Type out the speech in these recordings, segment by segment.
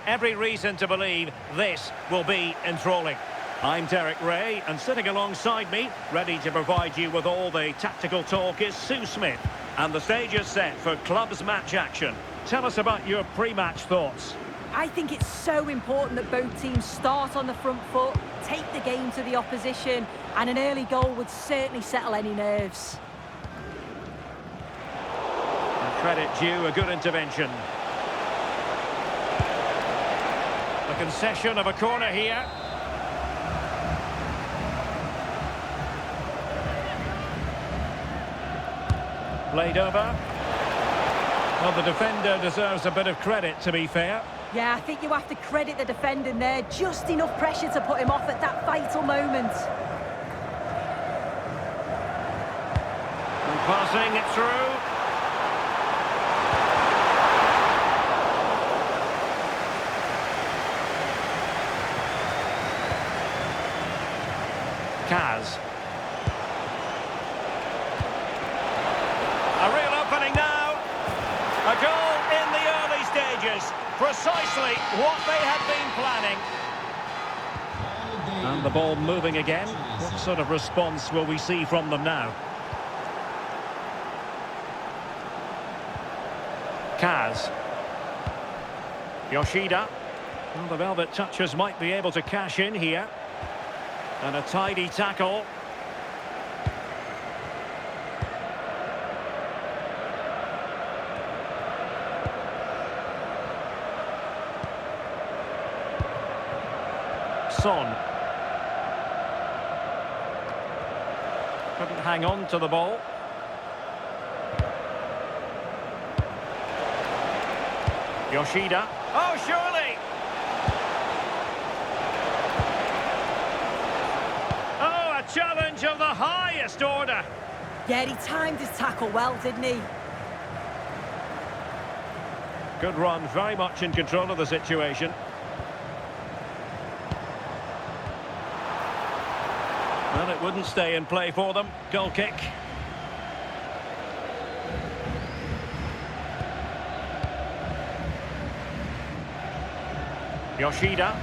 Every reason to believe this will be enthralling. I'm Derek Ray, and sitting alongside me, ready to provide you with all the tactical talk, is Sue Smith. And the stage is set for clubs match action. Tell us about your pre-match thoughts. I think it's so important that both teams start on the front foot, take the game to the opposition, and an early goal would certainly settle any nerves. And credit due, a good intervention. The concession of a corner here. Played over. Well, the defender deserves a bit of credit, to be fair. Yeah, I think you have to credit the defender there. Just enough pressure to put him off at that vital moment. And passing it through. Kaz. A real opening now. A goal in the early stages. Precisely what they had been planning. And the ball moving again. What sort of response will we see from them now? Kaz. Yoshida. Well, the Velvet Touchers might be able to cash in here. And a tidy tackle. Son. Couldn't hang on to the ball. Yoshida. Oh, surely! Oh, a challenge of the highest order. Yeah, he timed his tackle well, didn't he? Good run, very much in control of the situation. Well, it wouldn't stay in play for them. Goal kick. Yoshida.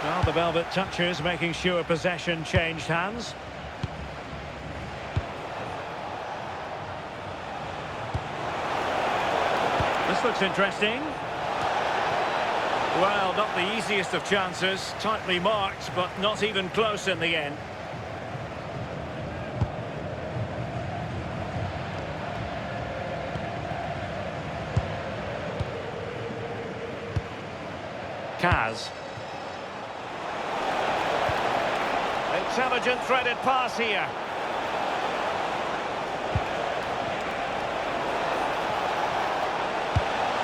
Well, the Velvet Touchers making sure possession changed hands. This looks interesting. Well, not the easiest of chances. Tightly marked, but not even close in the end. Kaz. Intelligent threaded pass here.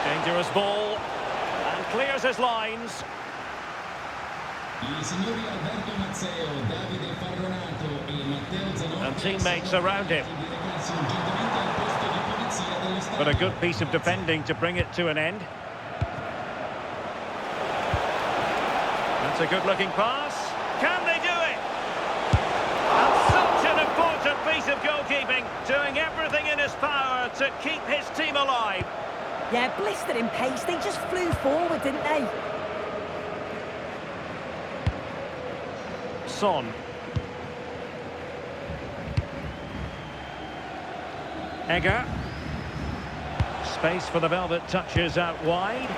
Dangerous ball. And clears his lines. And teammates around him. But a good piece of defending to bring it to an end. That's a good-looking pass. Can they do it? And such an important piece of goalkeeping, doing everything in his power to keep his team alive. Yeah, blistered in pace. They just flew forward, didn't they? Son. Egger. Space for the Velvet Touchers out wide.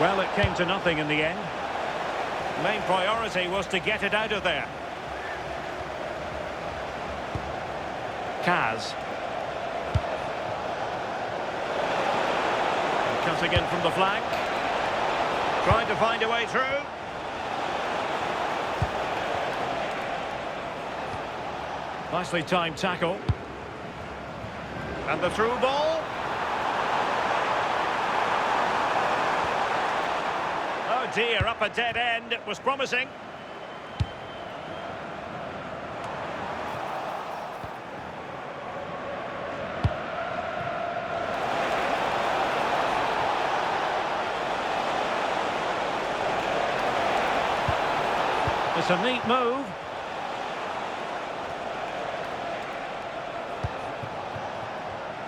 Well, it came to nothing in the end. Main priority was to get it out of there. Kaz. Cutting in from the flank. Trying to find a way through. Nicely timed tackle. And the through ball. Oh dear, up a dead end. It was promising. It's a neat move.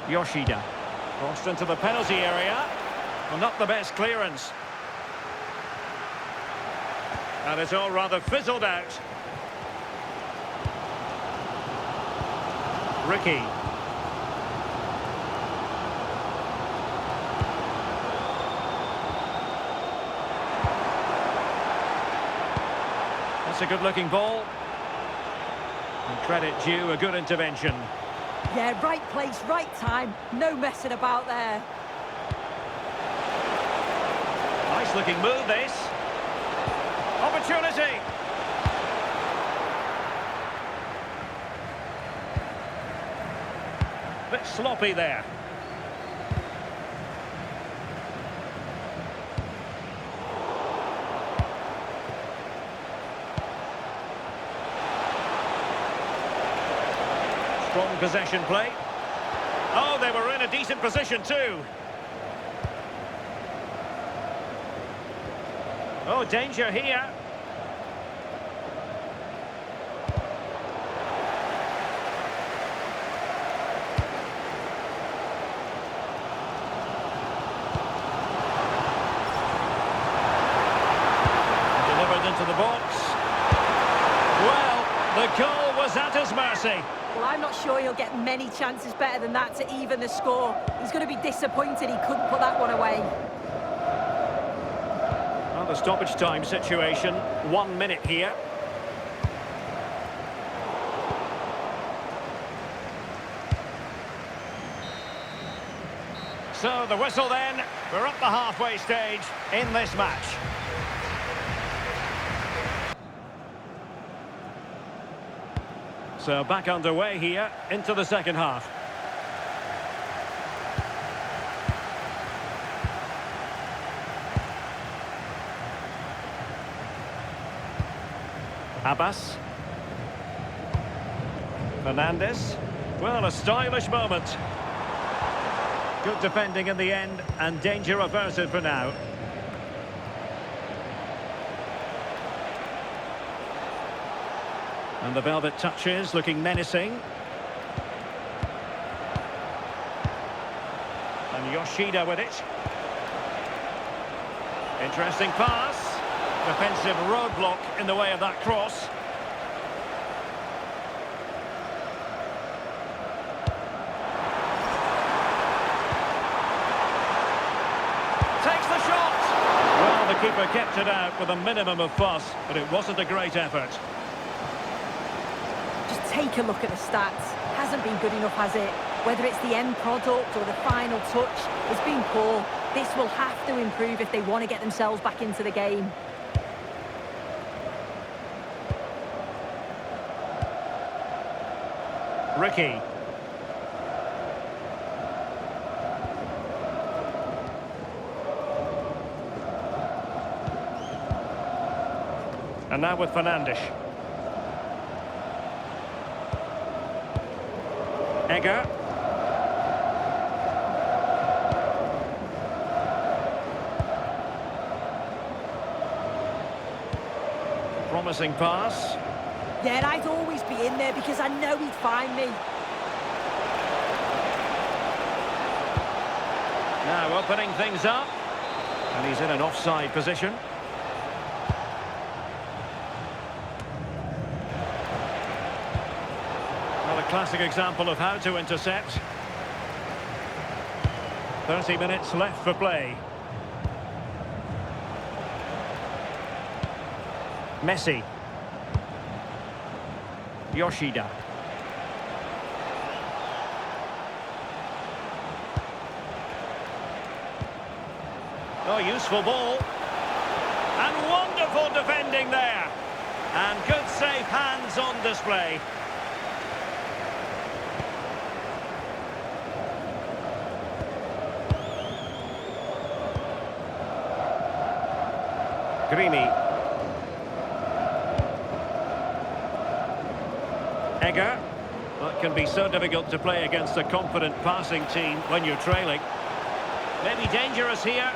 Yoshida. Crossed into the penalty area. Well, not the best clearance. And it's all rather fizzled out. Ricky. That's a good-looking ball. And credit due, a good intervention. Yeah, right place, right time. No messing about there. Nice-looking move, this. Opportunity. Bit sloppy there. Strong possession play. Oh, they were in a decent position too. Oh, danger here. Delivered into the box. Well, the goal was at his mercy. Well, I'm not sure he'll get many chances better than that to even the score. He's going to be disappointed he couldn't put that one away. Well, the stoppage time situation, 1 minute here. So the whistle then, we're up the halfway stage in this match. So back underway here into the second half. Abbas. Fernandes. Well, a stylish moment. Good defending in the end and danger averted for now. And the velvet touches looking menacing. And Yoshida with it. Interesting pass. Defensive roadblock in the way of that cross. Takes the shot. Well, the keeper kept it out with a minimum of fuss, but it wasn't a great effort. Take a look at the stats. Hasn't been good enough, has it? Whether it's the end product or the final touch, it's been poor. This will have to improve if they want to get themselves back into the game. Ricky. And now with Fernandes. Egger. Promising pass. Yeah, I'd always be in there because I know he'd find me. Now opening things up. And he's in an offside position. Classic example of how to intercept. 30 minutes left for play. Messi. Yoshida. Oh, useful ball. And wonderful defending there. And good safe hands on display. Grimi. Egger. Well, it can be so difficult to play against a confident passing team when you're trailing. Maybe dangerous here.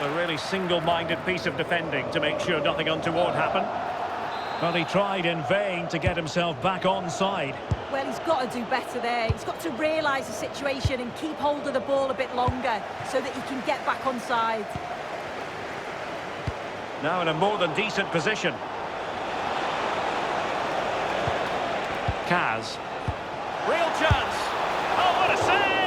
Well, a really single-minded piece of defending to make sure nothing untoward happened. Well, he tried in vain to get himself back onside. Well, he's got to do better there. He's got to realise the situation and keep hold of the ball a bit longer so that he can get back on side. Now in a more than decent position. Kaz. Real chance. Oh, what a save!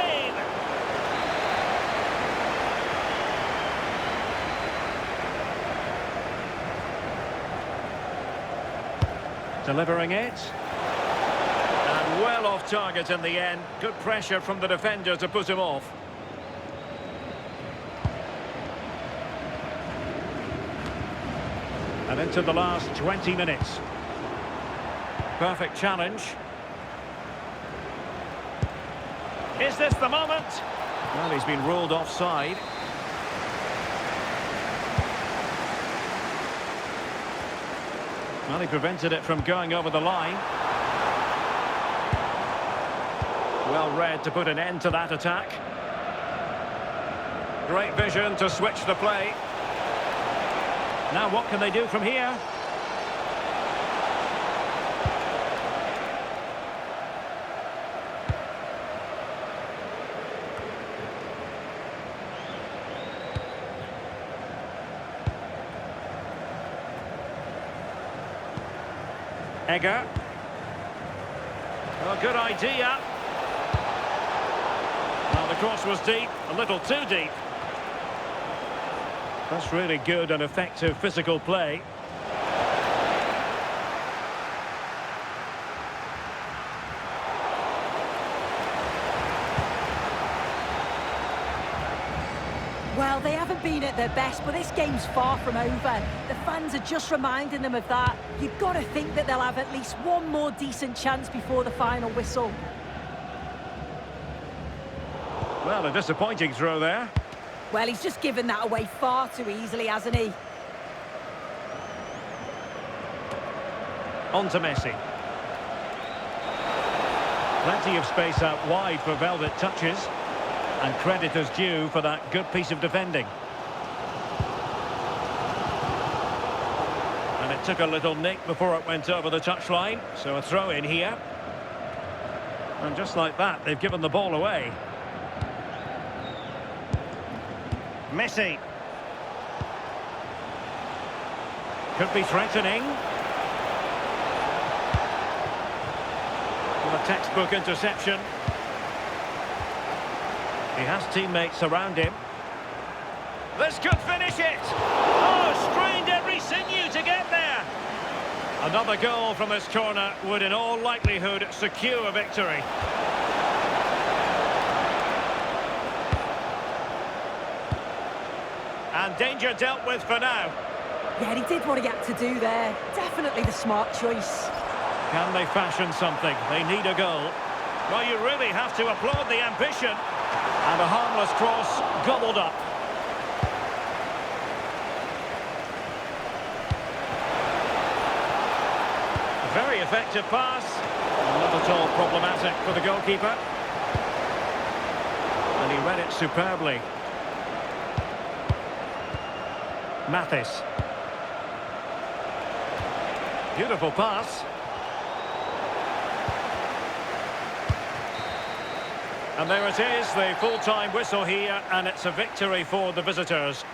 Delivering it. And well off target in the end. Good pressure from the defender to put him off. And into the last 20 minutes. Perfect challenge. Is this the moment? Well, he's been ruled offside. Well, he prevented it from going over the line. Well read to put an end to that attack. Great vision to switch the play. Now what can they do from here? Egger. Well, good idea. Well, the cross was deep, a little too deep. That's really good and effective physical play. Well, they haven't been at their best, but this game's far from over. The fans are just reminding them of that. You've got to think that they'll have at least one more decent chance before the final whistle. Well, a disappointing throw there. Well, he's just given that away far too easily, hasn't he? On to Messi. Plenty of space out wide for velvet touches. And credit is due for that good piece of defending. And it took a little nick before it went over the touchline. So a throw in here. And just like that, they've given the ball away. Messi. Could be threatening. Well, a textbook interception. He has teammates around him. This could finish it! Oh, strained every sinew to get there! Another goal from this corner would in all likelihood secure a victory. And danger dealt with for now. Yeah, he did what he had to do there. Definitely the smart choice. Can they fashion something? They need a goal. Well, you really have to applaud the ambition. And a harmless cross gobbled up. A very effective pass. Not at all problematic for the goalkeeper. And he read it superbly. Mathis. Beautiful pass. And there it is, the full-time whistle here, and it's a victory for the visitors.